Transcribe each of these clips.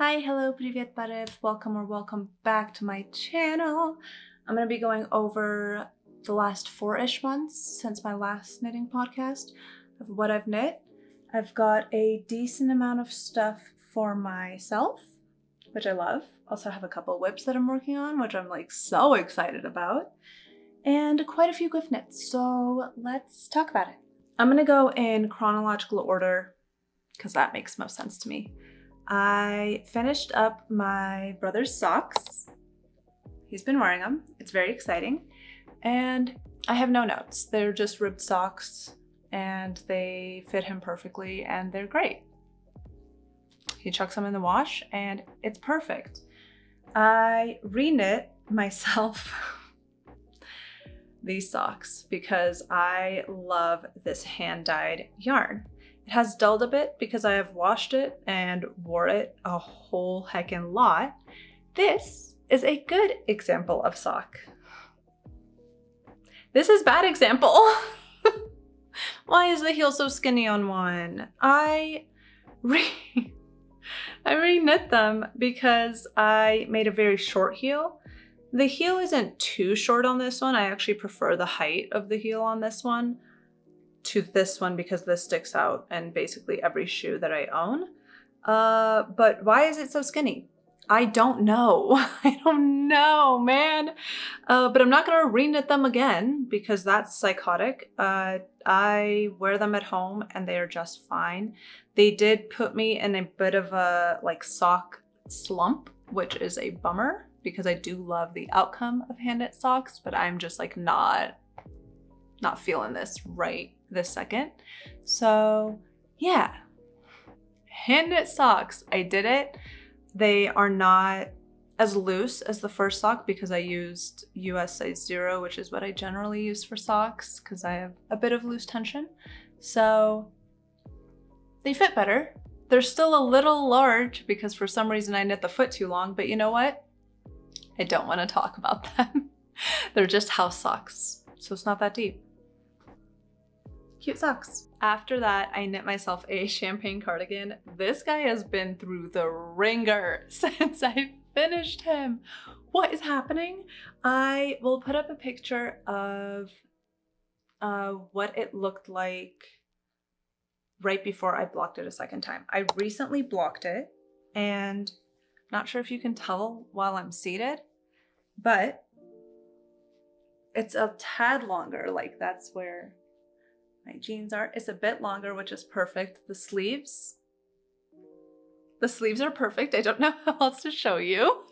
Hi, hello, привет, Barev. Welcome back to my channel. I'm going to be going over the last 4-ish months since my last knitting podcast of what I've knit. I've got a decent amount of stuff for myself, which I love. Also have a couple whips that I'm working on, which I'm like so excited about, and quite a few gift knits. So let's talk about it. I'm going to go in chronological order because that makes most sense to me. I finished up my brother's socks. He's been wearing them. It's very exciting. And I have no notes. They're just ribbed socks and they fit him perfectly and they're great. He chucks them in the wash and it's perfect. I re-knit myself these socks because I love this hand-dyed yarn. It has dulled a bit because I have washed it and wore it a whole heckin' lot. This is a good example of sock. This is bad example. Why is the heel so skinny on one? I re-knit them because I made a very short heel. The heel isn't too short on this one. I actually prefer the height of the heel on this one to this one because this sticks out in basically every shoe that I own. But why is it so skinny? I don't know. I don't know, man. But I'm not gonna re-knit them again because that's psychotic. I wear them at home and they are just fine. They did put me in a bit of a sock slump, which is a bummer because I do love the outcome of hand knit socks, but I'm just like not feeling this right this second. So yeah, hand knit socks, I did it. They are not as loose as the first sock because I used US size 0, which is what I generally use for socks because I have a bit of loose tension. So they fit better. They're still a little large because for some reason I knit the foot too long, but you know what? I don't want to talk about them. They're just house socks, so it's not that deep. Cute socks. After that, I knit myself a champagne cardigan. This guy has been through the ringer since I finished him. What is happening? I will put up a picture of what it looked like right before I blocked it a second time. I recently blocked it and not sure if you can tell while I'm seated, but it's a tad longer. Like that's where my jeans are. It's a bit longer, which is perfect. The sleeves are perfect. I don't know how else to show you,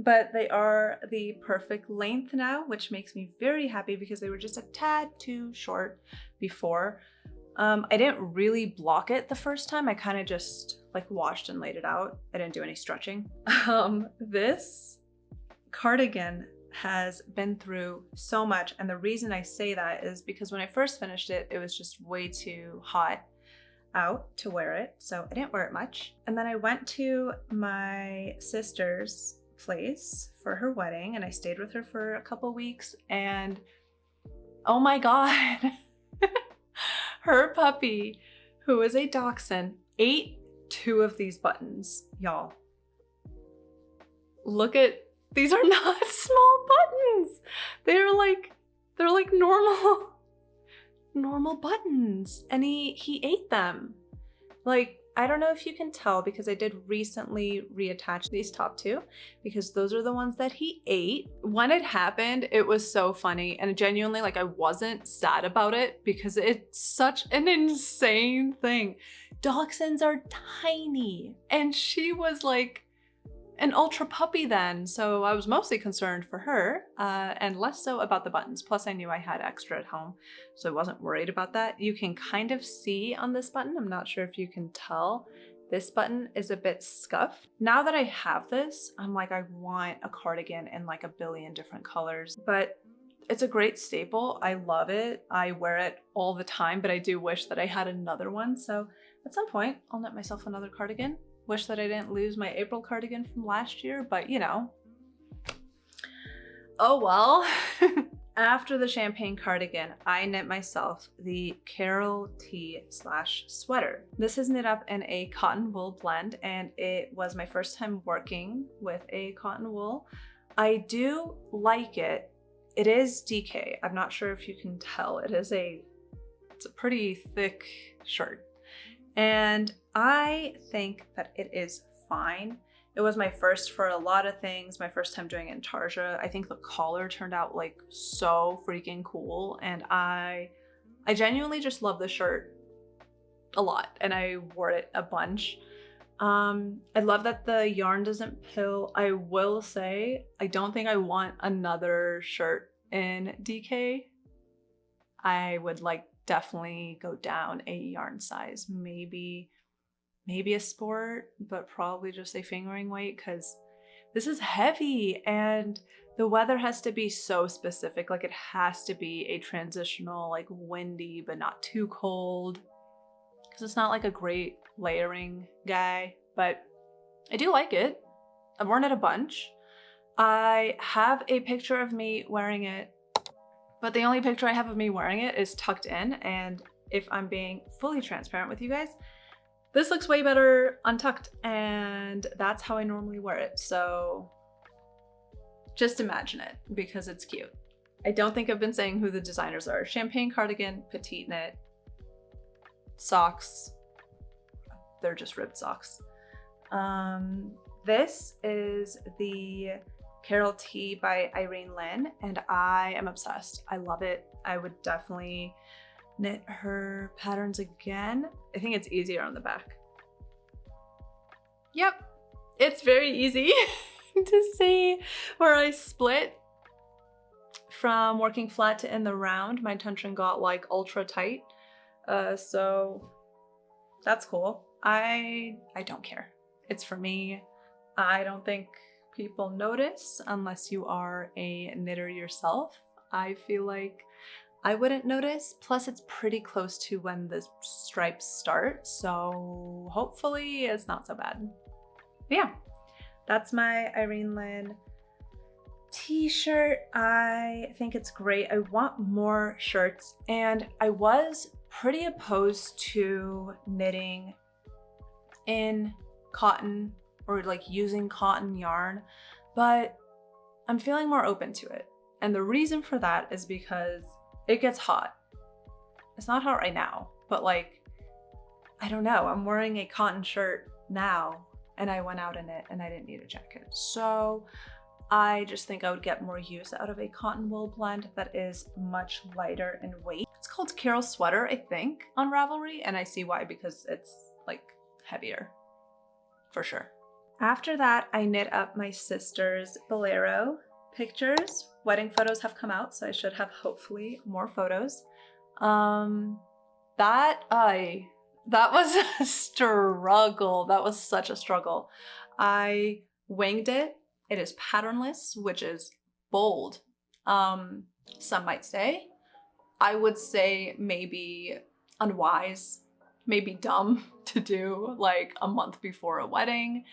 but they are the perfect length now, which makes me very happy because they were just a tad too short before. I didn't really block it the first time. I kind of just washed and laid it out. I didn't do any stretching. This cardigan has been through so much, and the reason I say that is because when I first finished it, it was just way too hot out to wear it, so I didn't wear it much. And then I went to my sister's place for her wedding and I stayed with her for a couple weeks, and oh my god, her puppy, who is a dachshund, ate 2 of these buttons, y'all. Look at, these are not small buttons. They're like normal buttons, and he ate them. I don't know if you can tell because I did recently reattach these top 2 because those are the ones that he ate. When it happened, it was so funny, and genuinely I wasn't sad about it because it's such an insane thing. Dachshunds are tiny, and she was like an ultra puppy then, so I was mostly concerned for her and less so about the buttons. Plus I knew I had extra at home, so I wasn't worried about that. You can kind of see on this button, I'm not sure if you can tell, this button is a bit scuffed. Now that I have this, I'm like, I want a cardigan in a billion different colors, but it's a great staple. I love it. I wear it all the time, but I do wish that I had another one. So at some point I'll knit myself another cardigan. Wish that I didn't lose my April cardigan from last year, but you know, oh well. After the champagne cardigan, I knit myself the Carol T/sweater. This is knit up in a cotton wool blend, and it was my first time working with a cotton wool. I do like it. It is DK. I'm not sure if you can tell. It's a pretty thick shirt. And I think that it is fine. It was my first for a lot of things, my first time doing it in Tarja. I think the collar turned out like so freaking cool, and I genuinely just love the shirt a lot, and I wore it a bunch. I love that the yarn doesn't pill. I will say, I don't think I want another shirt in DK. I would like definitely go down a yarn size, maybe a sport, but probably just a fingering weight, because this is heavy and the weather has to be so specific. Like it has to be a transitional, like windy, but not too cold, because it's not like a great layering guy, but I do like it. I've worn it a bunch. I have a picture of me wearing it, but the only picture I have of me wearing it is tucked in. And if I'm being fully transparent with you guys, this looks way better untucked, and that's how I normally wear it. So just imagine it, because it's cute. I don't think I've been saying who the designers are. Champagne cardigan, petite knit, socks. They're just ribbed socks. This is the Carol T by Irene Lynn, and I am obsessed. I love it. I would definitely knit her patterns again. I think it's easier on the back. Yep, it's very easy to see where I split from working flat to in the round. My tension got like ultra tight, so that's cool. I don't care. It's for me. I don't think people notice unless you are a knitter yourself. I feel like I wouldn't notice. Plus it's pretty close to when the stripes start, so hopefully it's not so bad. But yeah, that's my Irene Lynn t-shirt. I think it's great. I want more shirts, and I was pretty opposed to knitting in cotton or like using cotton yarn, but I'm feeling more open to it. And the reason for that is because it gets hot. It's not hot right now, but like, I don't know, I'm wearing a cotton shirt now and I went out in it and I didn't need a jacket. So I just think I would get more use out of a cotton wool blend that is much lighter in weight. It's called Carol Sweater, I think, on Ravelry, and I see why, because it's like heavier, for sure. After that, I knit up my sister's bolero pictures. Wedding photos have come out, so I should have hopefully more photos. That was a struggle. That was such a struggle. I winged it. It is patternless, which is bold. Some might say. I would say maybe unwise, maybe dumb to do like a month before a wedding.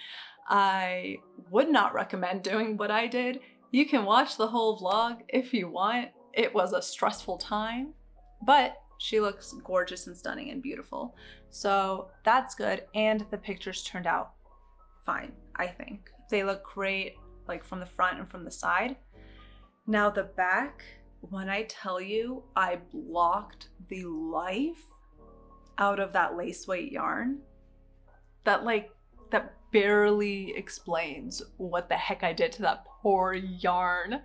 I would not recommend doing what I did. You can watch the whole vlog if you want. It was a stressful time, but she looks gorgeous and stunning and beautiful. So that's good. And the pictures turned out fine, I think. They look great, like from the front and from the side. Now the back, when I tell you I blocked the life out of that lace weight yarn, that barely explains what the heck I did to that poor yarn.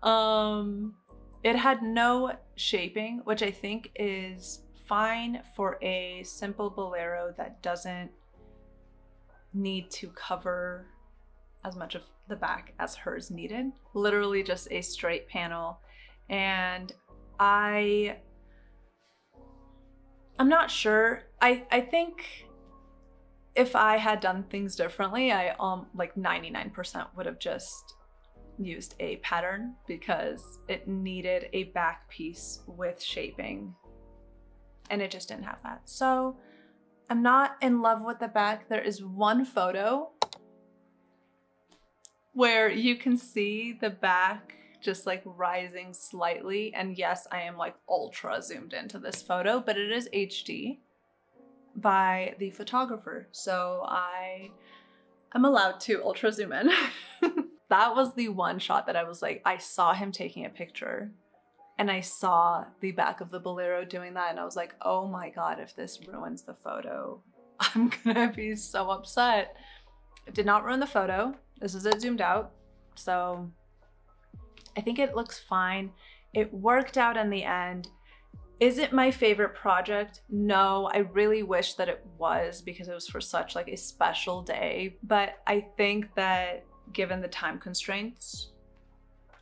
It had no shaping, which I think is fine for a simple bolero that doesn't need to cover as much of the back as hers needed. Literally just a straight panel. And I'm not sure. I think if I had done things differently, I like 99% would have just used a pattern, because it needed a back piece with shaping and it just didn't have that. So I'm not in love with the back. There is one photo where you can see the back just like rising slightly. And yes, I am like ultra zoomed into this photo, but it is HD by the photographer. So I'm allowed to ultra zoom in. That was the one shot that I was like, I saw him taking a picture and I saw the back of the Bolero doing that. And I was like, oh my God, if this ruins the photo, I'm gonna be so upset. It did not ruin the photo. This is it zoomed out. So I think it looks fine. It worked out in the end. Is it my favorite project? No, I really wish that it was because it was for such like a special day. But I think that given the time constraints,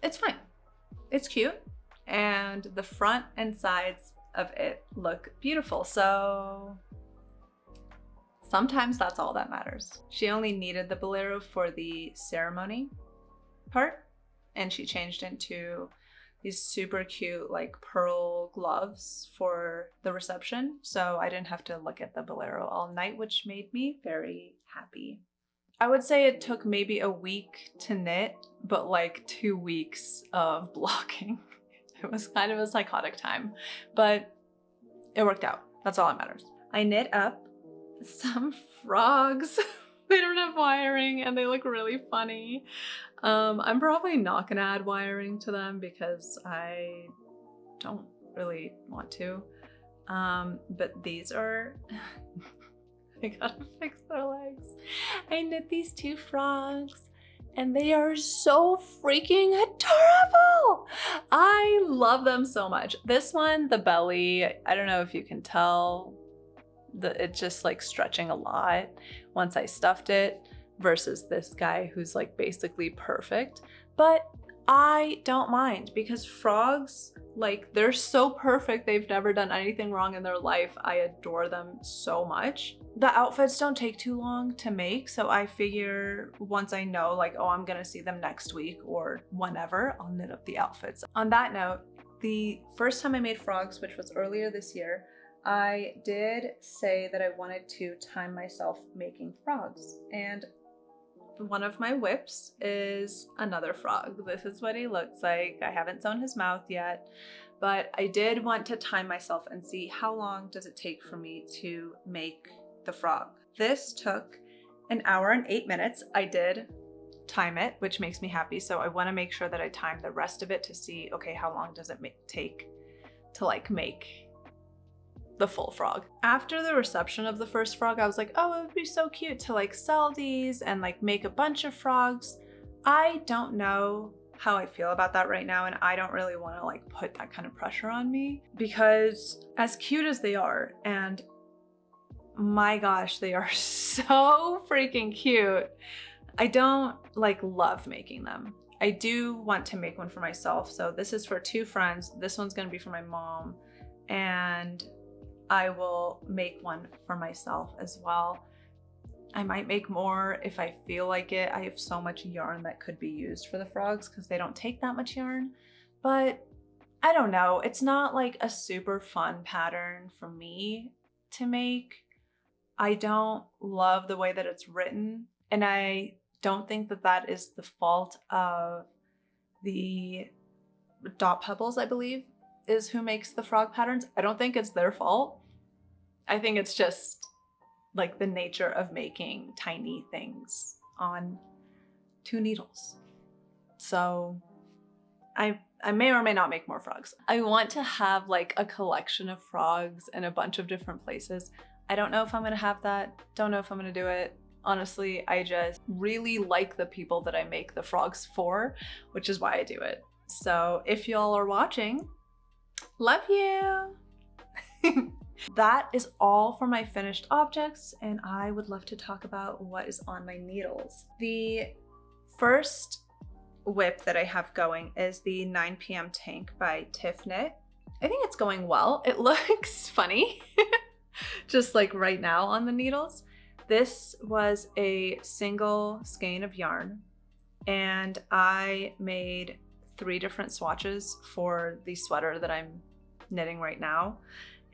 it's fine. It's cute. And the front and sides of it look beautiful. So sometimes that's all that matters. She only needed the Bolero for the ceremony part, and she changed into these super cute like pearl gloves for the reception. So I didn't have to look at the Bolero all night, which made me very happy. I would say it took maybe a week to knit, but like 2 weeks of blocking. It was kind of a psychotic time, but it worked out. That's all that matters. I knit up some frogs. They don't have wiring and they look really funny. I'm probably not gonna add wiring to them because I don't really want to. But these are, I gotta fix their legs. I knit these 2 frogs and they are so freaking adorable. I love them so much. This one, the belly, I don't know if you can tell, it's just like stretching a lot once I stuffed it versus this guy who's like basically perfect. But I don't mind because frogs, like they're so perfect. They've never done anything wrong in their life. I adore them so much. The outfits don't take too long to make. So I figure once I know like, oh, I'm gonna see them next week or whenever, I'll knit up the outfits. On that note, the first time I made frogs, which was earlier this year, I did say that I wanted to time myself making frogs. And one of my whips is another frog. This is what he looks like. I haven't sewn his mouth yet, but I did want to time myself and see how long does it take for me to make the frog. This took 1 hour and 8 minutes. I did time it, which makes me happy. So I want to make sure that I time the rest of it to see, okay, how long does it take to like make the full frog. After the reception of the first frog, I was like, oh, it would be so cute to like sell these and like make a bunch of frogs. I don't know how I feel about that right now, and I don't really want to like put that kind of pressure on me because as cute as they are, and my gosh, they are so freaking cute, I don't like love making them. I do want to make one for myself. So this is for 2 friends. This one's gonna be for my mom, and I will make one for myself as well. I might make more if I feel like it. I have so much yarn that could be used for the frogs because they don't take that much yarn, but I don't know. It's not like a super fun pattern for me to make. I don't love the way that it's written, and I don't think that that is the fault of the Dot Pebbles, I believe, is who makes the frog patterns. I don't think it's their fault. I think it's just like the nature of making tiny things on 2 needles. So I may or may not make more frogs. I want to have like a collection of frogs in a bunch of different places. I don't know if I'm gonna have that. Don't know if I'm gonna do it. Honestly, I just really like the people that I make the frogs for, which is why I do it. So if y'all are watching, love you. That is all for my finished objects, and I would love to talk about what is on my needles. The first whip that I have going is the 9 p.m. tank by Tiff Knit. I think it's going well. It looks funny, just like right now on the needles. This was a single skein of yarn, and I made 3 different swatches for the sweater that I'm knitting right now.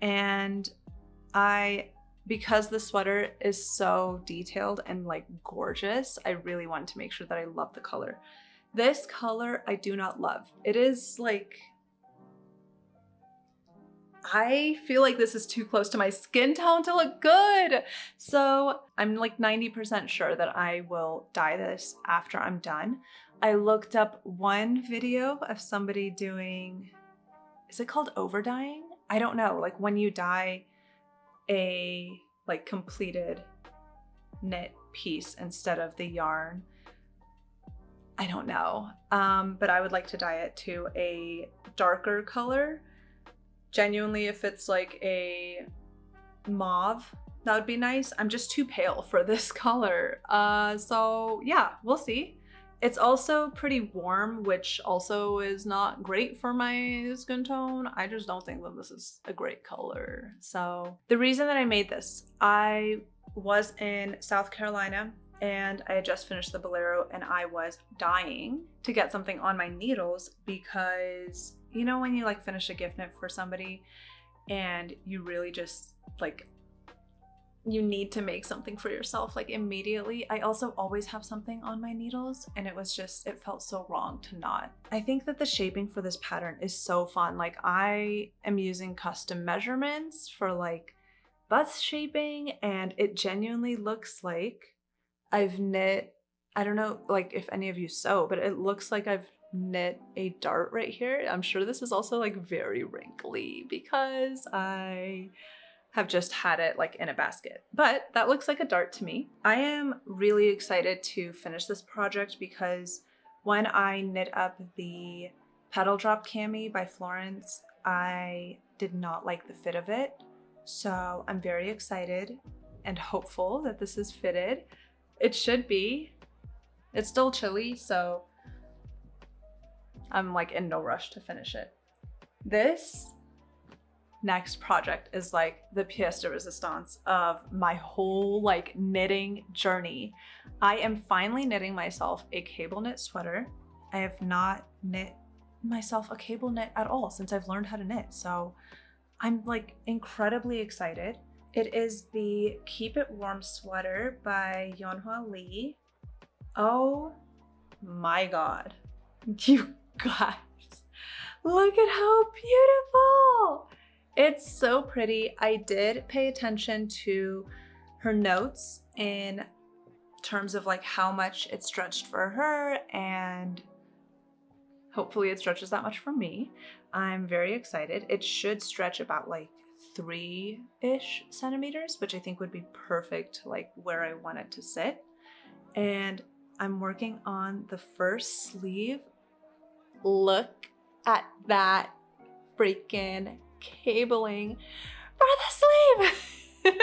And because the sweater is so detailed and like gorgeous, I really wanted to make sure that I love the color. This color I do not love. It is like, I feel like this is too close to my skin tone to look good. So I'm like 90% sure that I will dye this after I'm done. I looked up one video of somebody doing, is it called over dyeing? I don't know, like when you dye a like completed knit piece instead of the yarn. I don't know, but I would like to dye it to a darker color. Genuinely, if it's like a mauve, that would be nice. I'm just too pale for this color. So yeah, we'll see. It's also pretty warm, which also is not great for my skin tone. I just don't think that this is a great color. So the reason that I made this, I was in South Carolina and I had just finished the bolero and I was dying to get something on my needles because, you know, when you like finish a gift knit for somebody and you really just like, you need to make something for yourself like immediately. I also always have something on my needles and it was just, it felt so wrong to not. I think that the shaping for this pattern is so fun. Like I am using custom measurements for like bust shaping and it genuinely looks like I've knit, I don't know like if any of you sew, but it looks like I've knit a dart right here. I'm sure this is also like very wrinkly because I have just had it like in a basket, but that looks like a dart to me. I am really excited to finish this project because when I knit up the Petal Drop cami by Florence, I did not like the fit of it. So I'm very excited and hopeful that this is fitted. It should be. It's still chilly, so I'm like in no rush to finish it. This next project is like the pièce de résistance of my whole like knitting journey. I am finally knitting myself a cable knit sweater. I have not knit myself a cable knit at all since I've learned how to knit. So I'm like incredibly excited. It is the Keep It Warm sweater by Yeonhwa Lee. Oh my God, you guys, look at how beautiful. It's so pretty. I did pay attention to her notes in terms of like how much it stretched for her and hopefully it stretches that much for me. I'm very excited. It should stretch about like 3-ish centimeters, which I think would be perfect like where I want it to sit. And I'm working on the first sleeve. Look at that freaking cabling for the sleeve.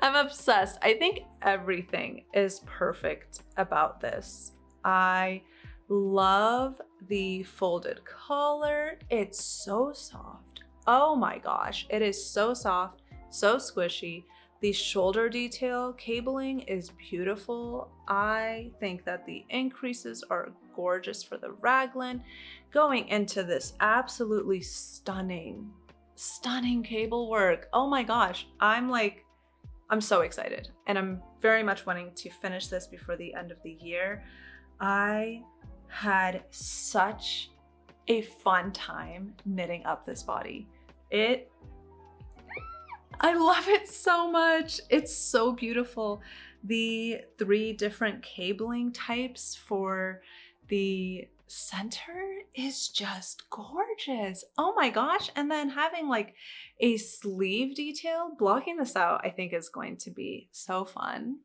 I'm obsessed. I think everything is perfect about this. I love the folded collar. It's so soft. Oh my gosh, it is so soft, so squishy. The shoulder detail cabling is beautiful. I think that the increases are gorgeous for the raglan. Going into this absolutely stunning cable work. Oh my gosh, I'm so excited and I'm very much wanting to finish this before the end of the year. I had such a fun time knitting up this body. I love it so much. It's so beautiful. The 3 different cabling types for the center is just gorgeous. Oh my gosh. And then having like a sleeve detail, blocking this out, I think is going to be so fun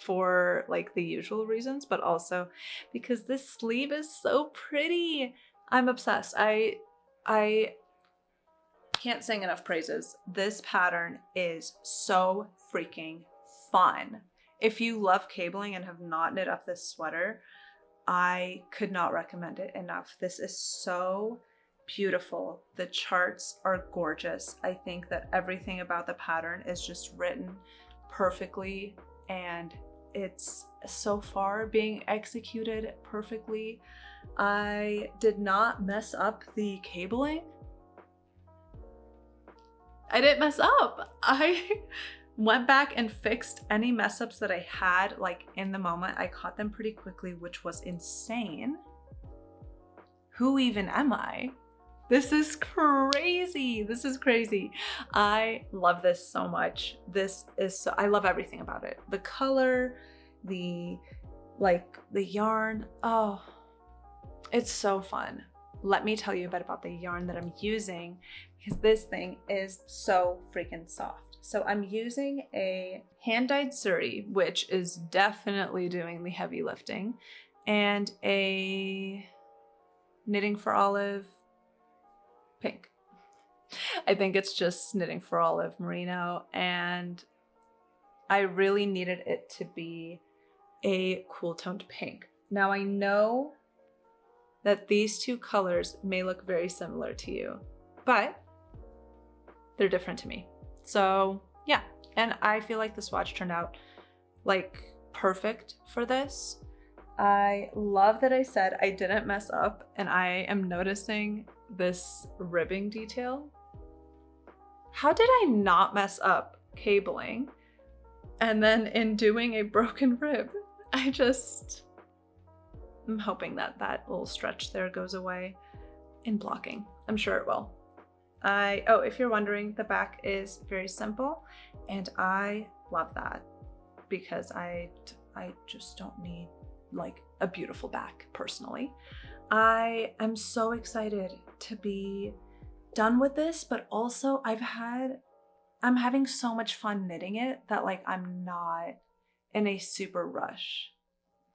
for like the usual reasons, but also because this sleeve is so pretty. I'm obsessed. I can't sing enough praises. This pattern is so freaking fun. If you love cabling and have not knit up this sweater, I could not recommend it enough. This is so beautiful. The charts are gorgeous. I think that everything about the pattern is just written perfectly and it's so far being executed perfectly. I did not mess up the cabling. I didn't mess up. Went back and fixed any mess ups that I had like in the moment. I caught them pretty quickly, which was insane. Who even am I? This is crazy. This is crazy. I love this so much. I love everything about it. The color, the yarn. Oh, it's so fun. Let me tell you a bit about the yarn that I'm using, because this thing is so freaking soft. So I'm using a hand-dyed suri, which is definitely doing the heavy lifting, and a Knitting for Olive pink. I think it's just Knitting for Olive merino, and I really needed it to be a cool toned pink. Now I know that these two colors may look very similar to you, but they're different to me. So yeah, and I feel like the swatch turned out like perfect for this. I love that I said I didn't mess up, and I am noticing this ribbing detail. How did I not mess up cabling? And then in doing a broken rib, I'm hoping that that little stretch there goes away in blocking. I'm sure it will. If you're wondering, the back is very simple, and I love that because I just don't need like a beautiful back personally. I am so excited to be done with this, but also I'm having so much fun knitting it that like I'm not in a super rush.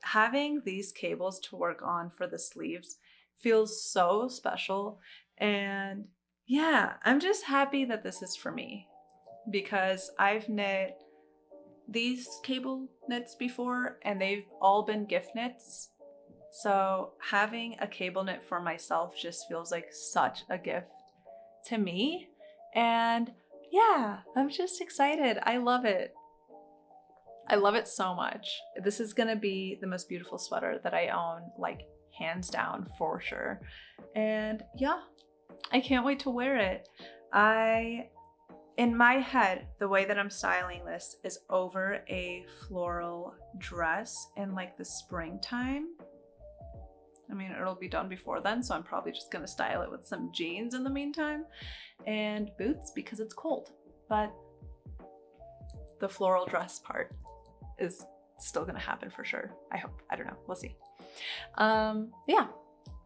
Having these cables to work on for the sleeves feels so special, and yeah, I'm just happy that this is for me, because I've knit these cable knits before and they've all been gift knits. So having a cable knit for myself just feels like such a gift to me. And yeah, I'm just excited. I love it. I love it so much. This is gonna be the most beautiful sweater that I own, like hands down for sure. And yeah, I can't wait to wear it. In my head, the way that I'm styling this is over a floral dress in like the springtime. I mean, it'll be done before then, so I'm probably just gonna style it with some jeans in the meantime and boots because it's cold. But the floral dress part is still gonna happen for sure. I hope. I don't know. We'll see. Yeah,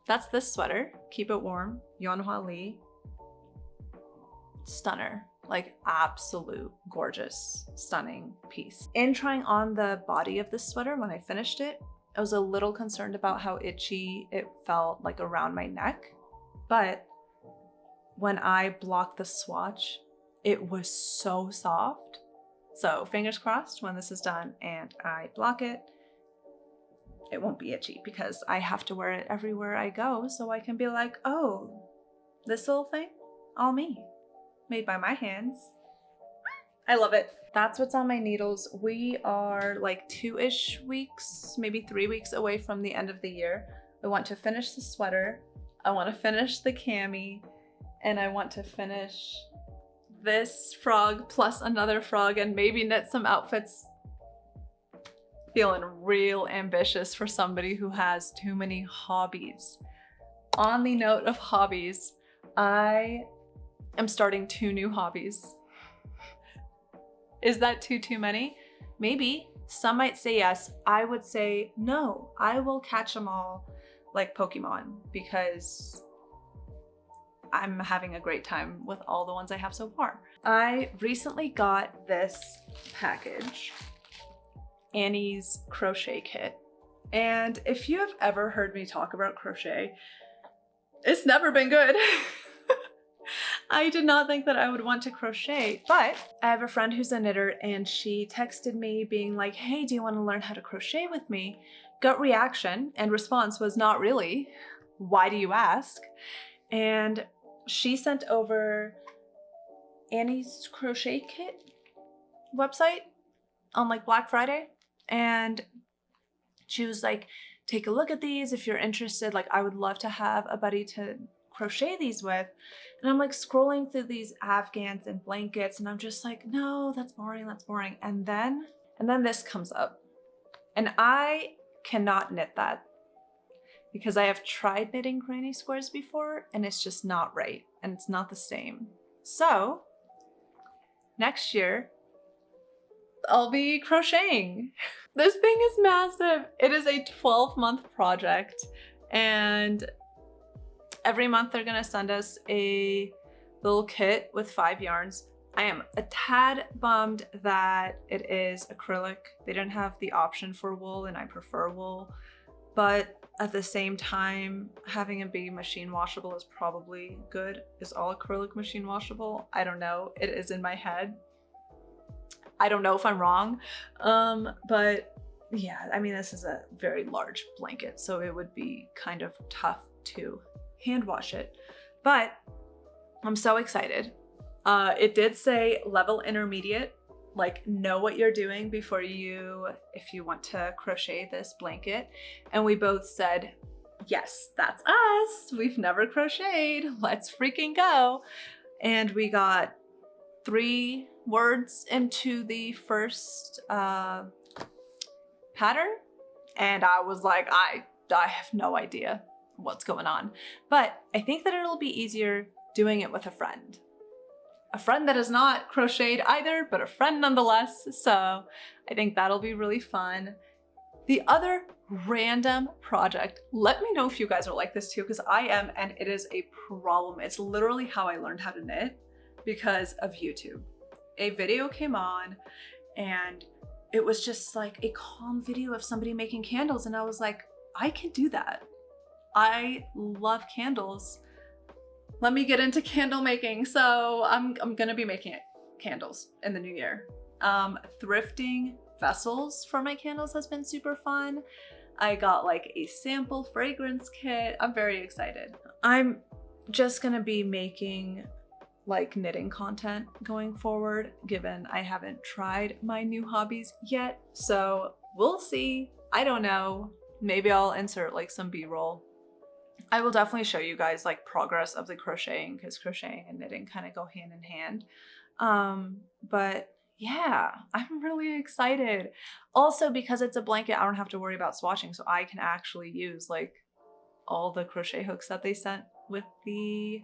that's this sweater. Keep it warm. Yeonhwa Lee. Stunner. Like absolute gorgeous, stunning piece. In trying on the body of this sweater, when I finished it, I was a little concerned about how itchy it felt like around my neck. But when I blocked the swatch, it was so soft. So fingers crossed when this is done and I block it, it won't be itchy because I have to wear it everywhere I go. So I can be like, oh, this little thing, all me. Made by my hands. I love it. That's what's on my needles. We are like 2-ish weeks, maybe 3 weeks away from the end of the year. I want to finish the sweater. I want to finish the cami, and I want to finish this frog plus another frog and maybe knit some outfits. Feeling real ambitious for somebody who has too many hobbies. On the note of hobbies, I'm starting 2 new hobbies. Is that too many? Maybe. Some might say yes. I would say no. I will catch them all like Pokemon because I'm having a great time with all the ones I have so far. I recently got this package, Annie's crochet kit. And if you have ever heard me talk about crochet, it's never been good. I did not think that I would want to crochet, but I have a friend who's a knitter and she texted me being like, hey, do you want to learn how to crochet with me? Gut reaction and response was not really. Why do you ask? And she sent over Annie's crochet kit website on like Black Friday. And she was like, take a look at these if you're interested. Like, I would love to have a buddy to crochet these with. And I'm like scrolling through these afghans and blankets and I'm just like, no, that's boring, that's boring. And then this comes up and I cannot knit that because I have tried knitting granny squares before and it's just not right and it's not the same. So next year I'll be crocheting. This thing is massive. It is a 12-month project and every month they're gonna send us a little kit with 5 yarns. I am a tad bummed that it is acrylic. They didn't have the option for wool and I prefer wool, but at the same time, having it be machine washable is probably good. Is all acrylic machine washable? I don't know. It is in my head. I don't know if I'm wrong, but yeah, I mean, this is a very large blanket, so it would be kind of tough to hand wash it, but I'm so excited. It did say level intermediate, like know what you're doing before if you want to crochet this blanket. And we both said, yes, that's us. We've never crocheted. Let's freaking go. And we got 3 words into the first pattern. And I was like, I have no idea what's going on. But I think that it'll be easier doing it with a friend. A friend that has not crocheted either, but a friend nonetheless. So I think that'll be really fun. The other random project, let me know if you guys are like this too, because I am, and it is a problem. It's literally how I learned how to knit because of YouTube. A video came on and it was just like a calm video of somebody making candles. And I was like, I can do that. I love candles. Let me get into candle making. So I'm gonna be making candles in the new year. Thrifting vessels for my candles has been super fun. I got like a sample fragrance kit. I'm very excited. I'm just gonna be making like knitting content going forward, given I haven't tried my new hobbies yet. So we'll see. I don't know. Maybe I'll insert like some B-roll. I will definitely show you guys like progress of the crocheting because crocheting and knitting kind of go hand in hand. But yeah, I'm really excited. Also, because it's a blanket, I don't have to worry about swatching, so I can actually use like all the crochet hooks that they sent with the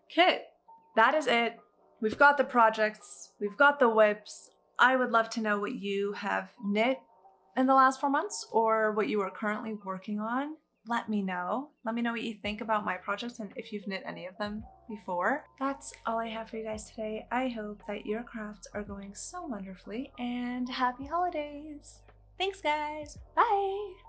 kit. That is it. We've got the projects, we've got the whips. I would love to know what you have knit in the last 4 months or what you are currently working on. Let me know. Let me know what you think about my projects and if you've knit any of them before. That's all I have for you guys today. I hope that your crafts are going so wonderfully and happy holidays. Thanks guys. Bye.